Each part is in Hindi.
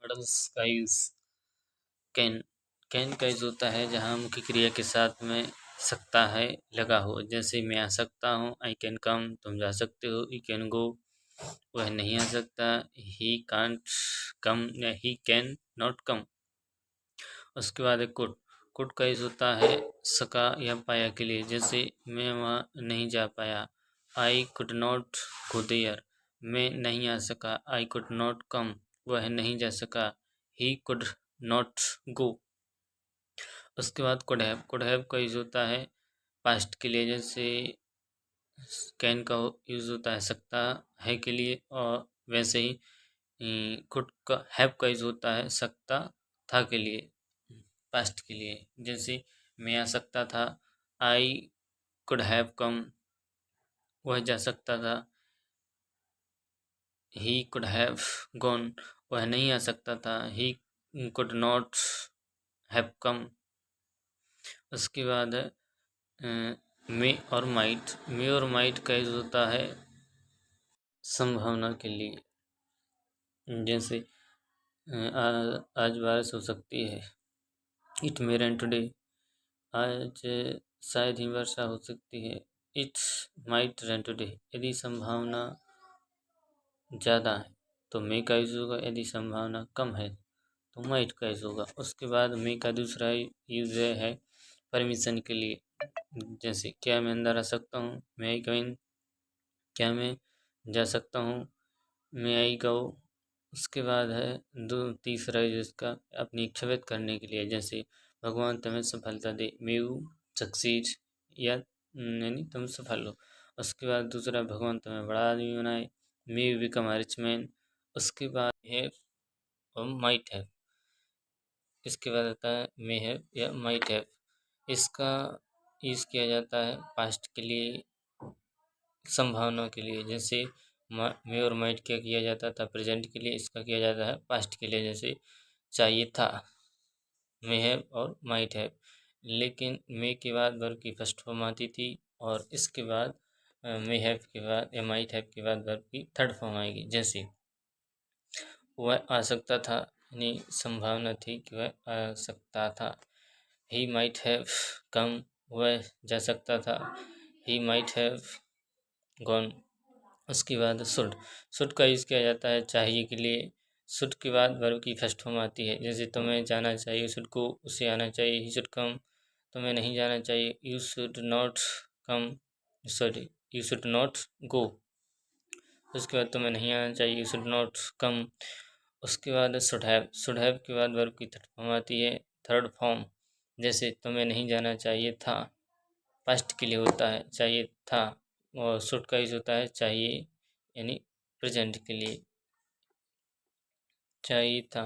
अडल्स का यूज़ कैन। कैन का यूज़ होता है जहाँ मुख्य क्रिया के साथ में सकता है लगा हो, जैसे मैं आ सकता हूँ, आई कैन कम, तुम जा सकते हो, यू कैन गो, वह नहीं आ सकता, ही कांट कम या ही कैन नॉट कम। उसके बाद है कुड। कुड का यूज़ होता है सका या पाया के लिए, जैसे मैं वहाँ नहीं जा पाया, I could not go there. मैं नहीं आ सका, आई कुड नॉट कम, वह नहीं जा सका, ही कुड नॉट गो। उसके बाद कुड हैव। कुड हैव का यूज़ होता है पास्ट के लिए, जैसे कैन का यूज़ होता है सकता है के लिए, और वैसे ही कुड का हैव का यूज़ होता है सकता था के लिए, पास्ट के लिए, जैसे मैं आ सकता था, आई कुड हैव कम, वह जा सकता था, ही कुड हैव गॉन, वह नहीं आ सकता था, he could not have come. उसके बाद मे और माइट। मे और माइट का यूज़ होता है संभावना के लिए, जैसे आज बारिश हो सकती है, इट मे रेन टुडे, आज शायद ही वर्षा हो सकती है, इट माइट रेन टुडे। यदि संभावना ज़्यादा है तो मे का यूज़ होगा, यदि संभावना कम है तो माइट का यूज़ होगा। उसके बाद मे का दूसरा यूज़ है परमिशन के लिए, जैसे क्या मैं अंदर आ सकता हूँ, मे आई कम इन, क्या मैं जा सकता हूँ, मे आई गो। उसके बाद है तीसरा जिसका अपनी इच्छा व्यक्त करने के लिए, जैसे भगवान तुम्हें सफलता दे, मे यू सक्सीड, या यानी तुम सफल हो। उसके बाद दूसरा भगवान तुम्हें बड़ा आदमी बनाए, may you become a rich man. उसके बाद है और माइट हैव। इसके बाद आता है मे हैव या माइट हैव। इसका यूज़ किया जाता है पास्ट के लिए, संभावना के लिए, जैसे मे और माइट क्या किया जाता था प्रेजेंट के लिए, इसका किया जाता है पास्ट के लिए, जैसे चाहिए था, मे हैव और माइट हैव। लेकिन मे के बाद वर्ब की फर्स्ट फॉर्म आती थी, और इसके बाद मे हैव के बाद या माइट हैव के बाद वर्ब की थर्ड फॉर्म आएगी, जैसे वह आ सकता था, यानी संभावना थी कि वह आ सकता था, ही माइट हैव कम, वह जा सकता था, ही माइट हैव गॉन। उसके बाद शुड। शुड का यूज़ किया जाता है चाहिए के लिए। शुड के बाद वर्ब की फर्स्ट फॉर्म आती है, जैसे तुम्हें जाना चाहिए, शुड को, उसे आना चाहिए, ही शुड कम, तुम्हें नहीं जाना चाहिए, you should not come, sorry you should not go. उसके बाद तुम्हें नहीं आना चाहिए, यू शुड नॉट कम। उसके बाद शुड हैव। शुड हैव के बाद वर्ब की थर्ड फॉर्म आती है, थर्ड फॉर्म, जैसे तुम्हें नहीं जाना चाहिए था, पास्ट के लिए होता है चाहिए था, और शुड का यूज होता है चाहिए यानी प्रेजेंट के लिए, चाहिए था,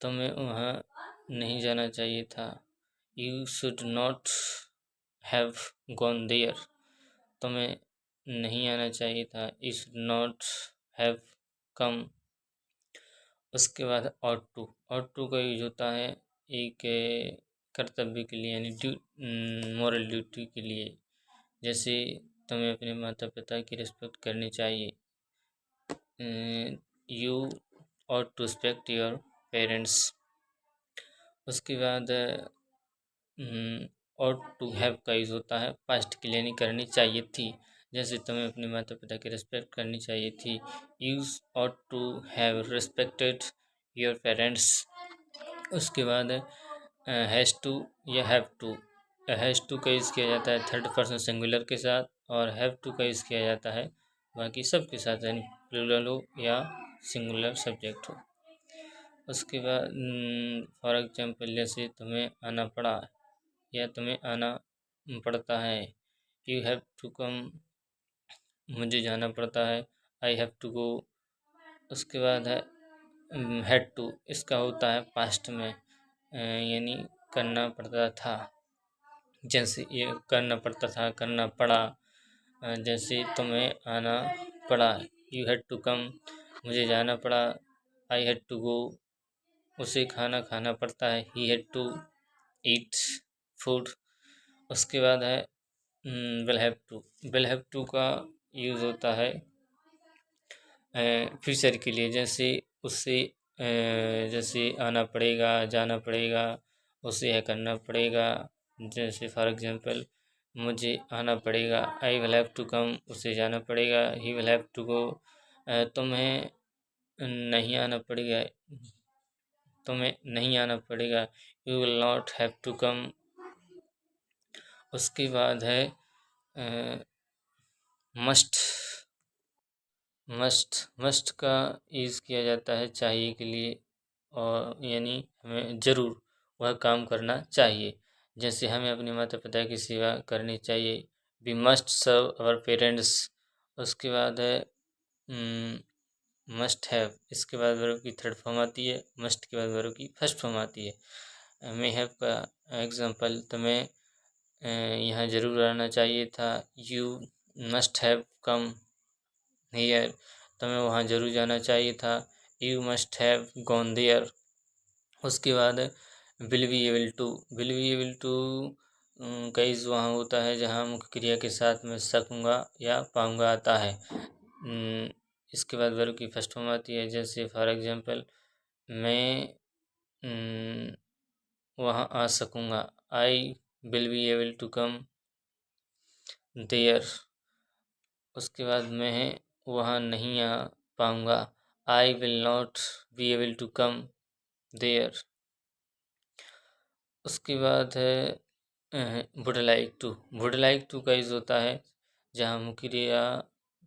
तुम्हें वहाँ नहीं जाना चाहिए था, you should not have gone there, तुम्हें नहीं आना चाहिए था, you should not have come. उसके बाद ऑट टू। ऑट टू का यूज होता है एक कर्तव्य के लिए, यानी मॉरल ड्यूटी के लिए, जैसे तुम्हें अपने माता पिता की रिस्पेक्ट करनी चाहिए, you ought to respect your parents. उसके बाद ऑट टू हैव का यूज़ होता है पास्ट के लिए, यानी करनी चाहिए थी, जैसे तुम्हें अपने माता पिता की रिस्पेक्ट करनी चाहिए थी, you ought to have respected your parents. उसके बाद हैज़ टू या हैव टू। हैज़ टू का यूज़ किया जाता है थर्ड पर्सन सिंगुलर के साथ, और हैव टू का यूज़ किया जाता है बाकी सब के साथ, यानी प्लूरल हो या सिंगुलर सब्जेक्ट हो। उसके बाद फॉर एग्जाम्पल, जैसे तुम्हें आना पड़ा या तुम्हें आना पड़ता है, यू हैव टू कम, मुझे जाना पड़ता है, आई हैव टू गो। उसके बाद है हैड टू। इसका होता है पास्ट में, यानी करना पड़ता था, जैसे ये करना पड़ता था, करना पड़ा, जैसे तुम्हें आना पड़ा, यू हैड टू कम, मुझे जाना पड़ा, आई हैड टू गो, उसे खाना खाना पड़ता है, he had to eat food. उसके बाद है will have to. Will have to का यूज़ होता है फ्यूचर के लिए, जैसे उससे जैसे आना पड़ेगा, जाना पड़ेगा, उसे यह करना पड़ेगा। जैसे फॉर एग्जांपल मुझे आना पड़ेगा, I will have to come, उसे जाना पड़ेगा, he will have to go. तुम्हें नहीं आना पड़ेगा, तुम्हें नहीं आना पड़ेगा, you will not have to come. उसके बाद है मस्ट। मस्ट का यूज़ किया जाता है चाहिए के लिए, और यानी हमें ज़रूर वह काम करना चाहिए। जैसे हमें अपने माता पिता की सेवा करनी चाहिए, we must serve our parents. उसके बाद है मस्ट हैव, इसके बाद वर्ब की थर्ड फॉर्म आती है, मस्ट के बाद वर्ब की फर्स्ट फॉर्म आती है। मे हैव का एग्जांपल, तुम्हें यहाँ ज़रूर आना चाहिए था, you must have come here, तुम्हें वहाँ ज़रूर जाना चाहिए था, you must have gone there. उसके बाद will be able to, will be able to कई वहाँ होता है जहाँ मुख्य क्रिया के साथ में सकूँगा या पाऊँगा आता है। इसके बाद वर्ब की फर्स्ट फॉर्म आती है, जैसे फॉर एग्जांपल मैं वहाँ आ सकूँगा, I will be able to come there. उसके बाद मैं वहाँ नहीं आ पाऊँगा, I will not be able to come there. उसके बाद है would like to, would like to का यूज़ होता है जहाँ मुख्य क्रिया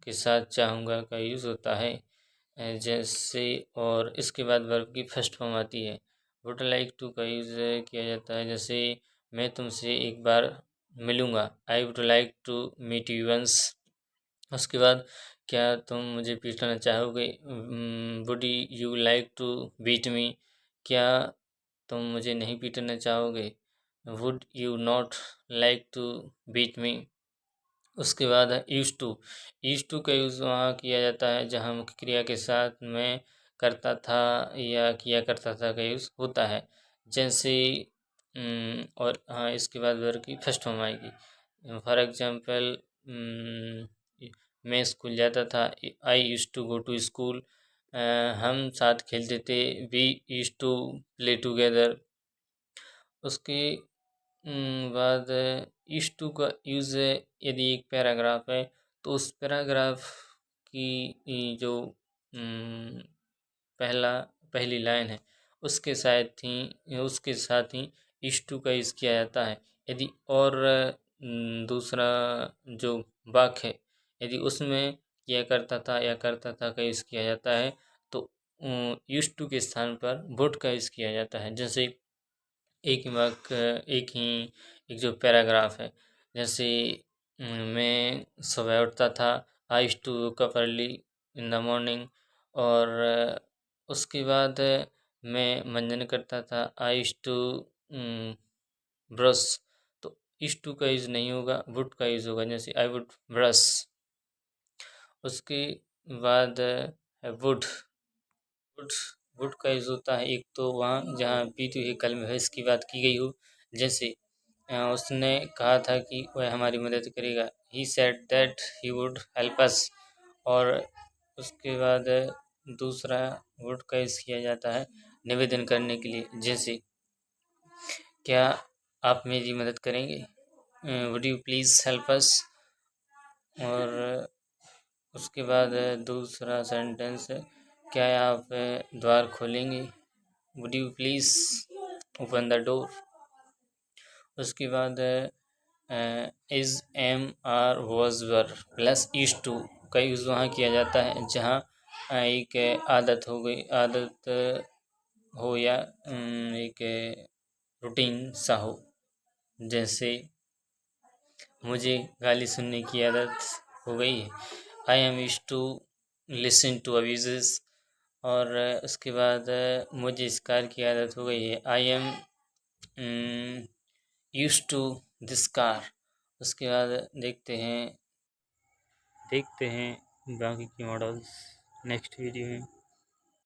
के साथ चाहूँगा का यूज़ होता है। जैसे, और इसके बाद वर्ब की फर्स्ट फॉर्म आती है। वुड लाइक टू का यूज़ किया जाता है, जैसे मैं तुमसे एक बार मिलूँगा, I would like to meet you once. उसके बाद क्या तुम मुझे पीटना चाहोगे, would you like to beat me, क्या तुम मुझे नहीं पीटना चाहोगे, would you not like to beat me. उसके बाद है यूज टू का यूज़ वहाँ किया जाता है जहाँ मुख्य क्रिया के साथ में करता था या किया करता था का यूज़ होता है। जैसे और हाँ, इसके बाद वर्ब की फर्स्ट फॉर्म आएगी। फॉर एग्जांपल मैं स्कूल जाता था, I use to go to school. हम साथ खेलते थे, we use to play together. उसके बाद ईश टू का यूज़ है यदि एक पैराग्राफ है तो उस पैराग्राफ की जो पहली लाइन है उसके साथ ही ईश टू का यूज़ किया जाता है। यदि और दूसरा जो वाक्य है यदि उसमें किया करता था या करता था का यूज़ किया जाता है तो यूज टू के स्थान पर वुड का यूज़ किया जाता है। जैसे एक जो पैराग्राफ है, जैसे मैं सुबह उठता था, I used to woke up early in the morning. और उसके बाद मैं मंजन करता था, आई यूज्ड टू ब्रश। तो यूज्ड टू का यूज़ नहीं होगा, वुड का यूज़ होगा, जैसे आई वुड ब्रश। उसके बाद है वुड। वुड वुड का यूज़ होता है एक तो वहाँ जहाँ बीती हुई कल में भैंस की बात की गई हो। जैसे उसने कहा था कि वह हमारी मदद करेगा, he said that he would help us. और उसके बाद दूसरा वुड का यूज़ किया जाता है निवेदन करने के लिए, जैसे क्या आप मेरी मदद करेंगे, would you please help us. और उसके बाद दूसरा सेंटेंस है, क्या आप द्वार खोलेंगे, would you please open the door. उसके बाद is am are was were plus is to का यूज़ वहाँ किया जाता है जहाँ एक आदत हो या एक रूटीन सा हो। जैसे मुझे गाली सुनने की आदत हो गई है, I am used to listen to abuses. और उसके बाद मुझे इस कार की आदत हो गई है, I am used to this car. उसके बाद देखते हैं बाकी की मॉडल्स नेक्स्ट वीडियो में।